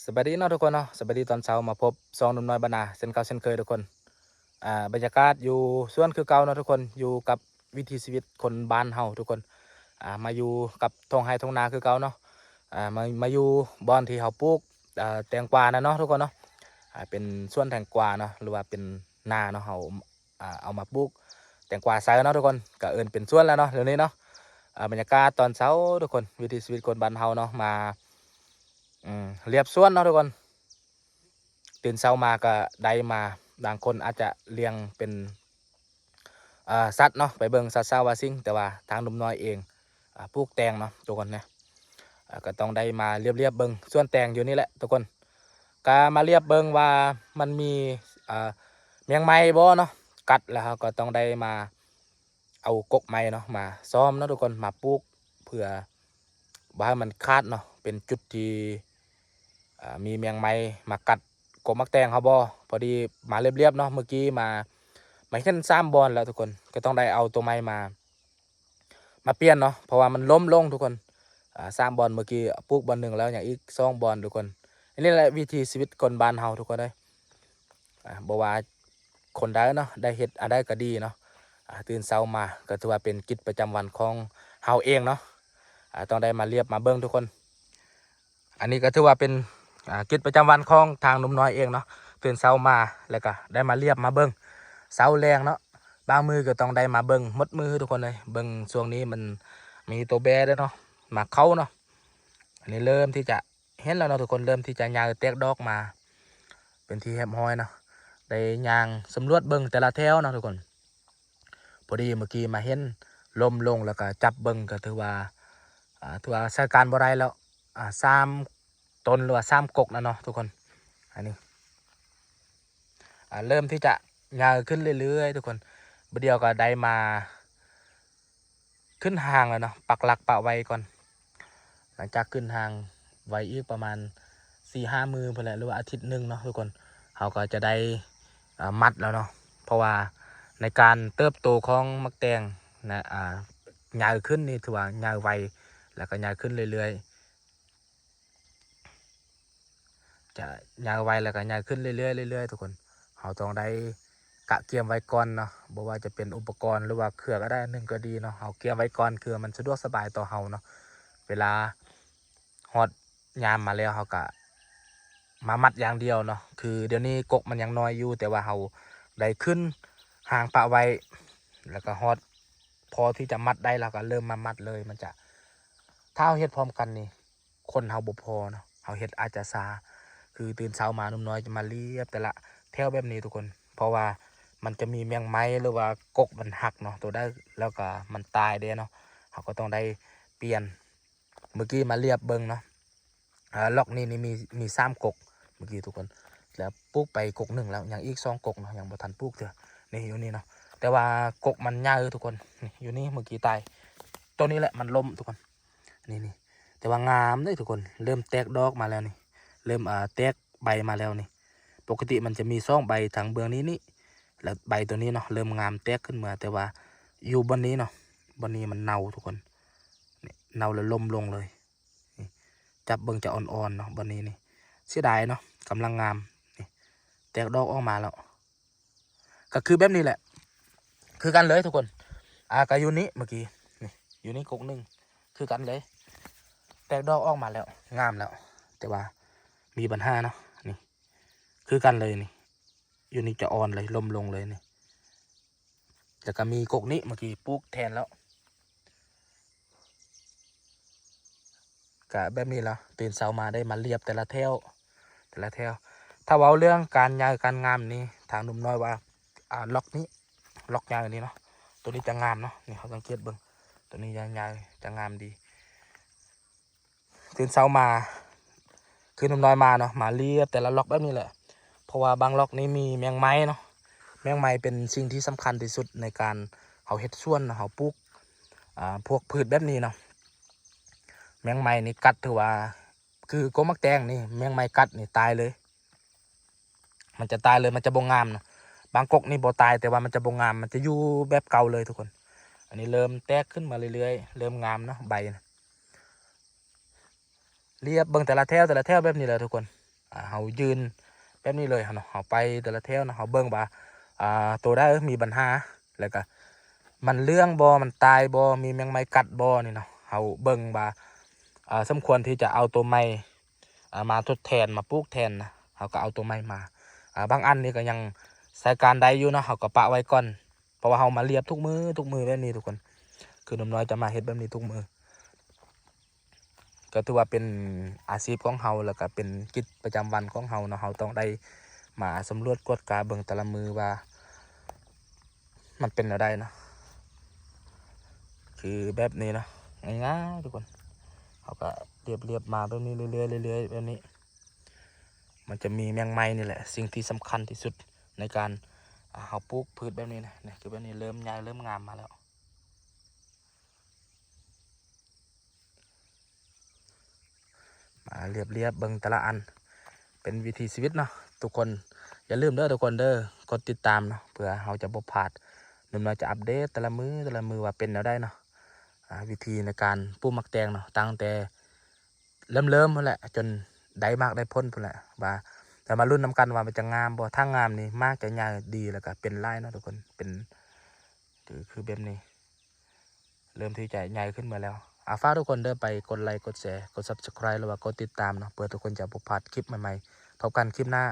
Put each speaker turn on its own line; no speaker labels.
สวัสดีเนาะทุกคนเนาะสวัสดีตอนเช้ามาพบซองหนุ่มน้อยบรรณาเช่นเก่าเช่นเคยทุกคนบรรยากาศอยู่สวนคือเก่าเนาะทุกคนอยู่กับวิถีชีวิตคนบ้านเฮาทุกคนมาอยู่กับท้องไร่ท้องนาคือเก่าเนาะมาอยู่บอนที่เฮาปลูกแตงกวานะเนาะทุกคนเนาะเป็นสวนแตงกวาเนาะหรือว่าเป็นนาเนาะเฮาเอามาปลูกแตงกวาใส่เนาะทุกคนก็เอิ้นเป็นสวนแล้วเนาะเดี๋ยวนี้เนาะบรรยากาศตอนเช้าทุกคนวิถีชีวิตคนบ้านเฮาเนาะมาเรียบสวนเนาะทุกคนตื่นเช้ามาก็ได้มาบางคนอาจจะเลี้ยงเป็นสัตว์เนาะไปเบิ่งสัตว์ซาวาซิงแต่ว่าทางหนุ่มน้อยเองปลูกแตงเนาะทุกคนนะก็ต้องได้มาเรียบเบิ่งส่วนแตงอยู่นี่แหละทุกคนก็มาเรียบเบิ่งว่ามันมีแมงไม้บ่เนาะกัดแล้วก็ต้องได้มาเอากกไม้เนาะมาซ้อมเนาะทุกคนมาปลูกเพื่อว่าให้มันคาดเนาะเป็นจุดที่มีแมงไม้มากัดกบมักแตงเขาบ่พอดีมาเรียบๆเนาะเมื่อกี้มาเช่น3 บอลแล้วทุกคนก็ต้องได้เอาตัวไม้มาเปลี่ยนเนาะเพราะว่ามันล้มลงทุกคน3 บอลเมื่อกี้ปลูกบอลหนึ่งแล้วอย่างอีก2 บอลทุกคนอันนี้แหละวิถีชีวิตคนบ้านเฮาทุกคนเลยบอกว่าคนได้เนาะได้เฮ็ดอะไรก็ดีเนาะตื่นเช้ามาก็ถือว่าเป็นกิจประจำวันของเฮาเองเนาะต้องได้มาเรียบมาเบิ้งทุกคนอันนี้ก็ถือว่าเป็นกิจประจำวันของทางหนุ่มน้อยเองเนาะตื่นเช้ามาแล้วก็ได้มาเรียบมาเบิ้งเช้าแรงเนาะบางมือก็ต้องได้มาเบิ้งมดมือทุกคนเลยเบิ้งช่วงนี้มันมีตัวแบด้วยเนาะมาเข้าเนาะอันนี้เริ่มที่จะเห็นแล้วเนาะทุกคนเริ่มที่จะยางแตกดอกมาเป็นที่แฮมฮอยเนาะได้ยางสำรวจเบิ้งแต่ละแถวเนาะทุกคนพอดีเมื่อกี้มาเห็นลมลงแล้วก็จับเบิ้งก็ถือว่าสถานการณ์บ่ได้แล้ว3 ต้นหรือว่า3 กกนะเนาะทุกคนอันนี้เริ่มที่จะยาวขึ้นเรื่อยๆทุกคนบเดียวก็ได้มาขึ้นห่างแล้วเนาะปักหลักปะไว้ก่อนหลังจากขึ้นห่างไว้อีกประมาณ4-5 มื้อพอแหละหรือว่าอาทิตย์หนึ่งเนาะทุกคนเขาก็จะได้มัดแล้วเนาะเพราะว่าในการเติบโตของมักแตงนะยาวขึ้นนี่ถือว่ายาวไวแล้วก็ยาวขึ้นเรื่อยๆจะยาวไวแล้วก็ยาวขึ้นเรื่อยๆเรื่อยๆทุกคนเขาต้องได้กะเกียมไว้ก่อนเนาะบอกว่าจะเป็นอุปกรณ์หรือว่าเครือก็ได้หนึ่งก็ดีเนาะเขาเกียมไว้ก่อนคือมันสะดวกสบายต่อเขาเนาะเวลาฮอดยามมาแล้วเขากะมามัดอย่างเดียวเนาะคือเดี๋ยวนี้กกมันยังน้อยอยู่แต่ว่าเขาได้ขึ้นห่างปะไว้แล้วก็ฮอดพอที่จะมัดได้เราก็เริ่มมามัดเลยมันจะถ้าเราเฮ็ดพร้อมกันนี่คนเฮาบ่พอเนาะเฮาเฮ็ดอาจจะซาคือตื่นเช้ามาหนุ่มน้อยจะมาเรียบแต่ละแถวแบบนี้ทุกคนเพราะว่ามันจะมีแมงไม้หรือว่ากกมันหักเนาะตัวได้แล้วก็มันตายเด้เนาะเขาก็ต้องได้เปลี่ยนเมื่อกี้มาเรียบเบิ่งเนาะล็อกนี่มี3 กกเมื่อกี้ทุกคนแล้วปลูกไปกกหนึ่งแล้วอย่างอีก2 กกเนาะยังบ่ทันปลูกเถอะนี่อยู่นี่เนาะแต่ว่ากกมันยาวทุกคนนี่อยู่นี่เมื่อกี้ตายตัวนี้แหละมันล้มทุกคนนี่แต่ว่างามเลยทุกคนเริ่มแตกดอกมาแล้วนี่เริ่มแตกใบมาแล้วนี่ปกติมันจะมี2 ใบทางเบื้องนี้แล้วใบตัวนี้เนาะเริ่มงามแตกขึ้นมาแต่ว่าอยู่บนนี้เนาะบนนี้มันเน่าทุกคนนี่เน่าแล้วล้มลงเลยนี่จับเบิ่งจะอ่อนๆเนาะบนนี้นี่เสียดายเนาะกำลังงามนี่แตกดอกออกมาแล้วก็คือแบบนี้แหละคือกันเลยทุกคนก็อยู่นี้เมื่อกี้นี่อยู่นี่กกหนึ่งคือกันเลยแตกดอกออกมาแล้วงามแล้วแต่ว่ามีปัญหาเนาะนี่คือกันเลยนี่อยู่นี่จะอ่อนเลยล้มลงเลยนี่แล้วก็มีกกนี้เมื่อกี้ปลูกแทนแล้วก็แบบนี้แล้วตื่นเช้ามาได้มาเรียบแต่ละแถวถ้าเว้าเรื่องการยาวการงามนี่ทางหนุ่มน้อยว่าล็อกนี้ล็อกยาวนี้เนาะตัวนี้จะงามเนาะนี่เขาสังเกตเบิ่งตัวนี้ยาวๆจะงามดีตื่นเช้ามาคือหนุ่มน้อยมาเนาะมาเรียบแต่ละล็อกแบบนี้แหละเพราะว่าบางล็อกนี้มีแมงไม้เนาะแมงไม้เป็นสิ่งที่สำคัญที่สุดในการเขาเฮ็ดสวนเขาปลูกพวกพืชแบบนี้เนาะแมงไม้นี่กัดถือว่าคือกมักแตงนี่แมงไม้กัดนี่ตายเลยมันจะตายเลยมันจะบ่งามเนาะบางกกนี่บ่ตายแต่ว่ามันจะบ่งามมันจะอยู่แบบเก่าเลยทุกคนอันนี้เริ่มแตกขึ้นมาเรื่อยๆเริ่มงามเนาะใบนะเรียบเบิ่งแต่ละแถวแบบนี้เลยทุกคน เฮายืนแบบนี้เลยเนาะเฮาไปแต่ละแถวเนาะเฮาเบิ่งว่าตัวได้มีปัญหาแล้วก็มันเรื่องบ่มันตายบ่มีแมงไม้กัดบ่นี่เนาะเฮาเบิ่งว่าสมควรที่จะเอาตัวใหม่มาทดแทนมาปลูกแทนนะเฮาก็เอาตัวใหม่มาบางอันนี่ก็ยังใส่การได้อยู่เนาะเฮาก็ปะไว้ก่อนเพราะว่าเฮามาเรียบทุกมือแบบนี้ทุกคนคือหนุ่มน้อยจะมาเฮ็ดแบบนี้ทุกมือก็ถือว่าเป็นอาชีพของเฮาแล้วก็เป็นกิจประจำวันของเฮาเนาะเฮาต้องได้มาสำรวจกวดกาเบิ่งแต่ละมือว่ามันเป็นอะไรเนาะคือแบบนี้เนาะง่ายๆทุกคนเขาก็เรียบมาแบบนี้เรื่อยๆแบบนี้มันจะมีแมงไม้นี่แหละสิ่งที่สำคัญที่สุดในการเขาปลูกพืชแบบนี้นะนี่คือแบบนี้เริ่มใหญ่เริ่มงามมาแล้วมาเรียบเบิ่งแต่ละอันเป็นวิถีชีวิตเนาะทุกคนอย่าลืมเด้อทุกคนเด้อกดติดตามเนาะเพื่อเราจะบ่พลาดหนุ่มน้อยจะอัปเดตแต่ละมือว่าเป็นแนวได้เนาะวิธีในการปลูกมักแตงเนาะตั้งแต่เริ่มนั่นแหละจนได้มากได้พ้นพุ่นแหละว่าแต่มารุ่นนำกันว่ามันจะงามบ่ถ้างามนี่มากจะใหญ่ดีแล้วก็เป็นไร่เนาะทุกคนเป็นคือแบบนี้เริ่มที่จะใหญ่ขึ้นมาแล้วฝากทุกคนเด้อไปกดไลค์กดแชร์กด subscribe หรือว่ากดติดตามเนาะเพื่อทุกคนจะบ่พลาดคลิปใหม่ๆพบกันคลิปหน้า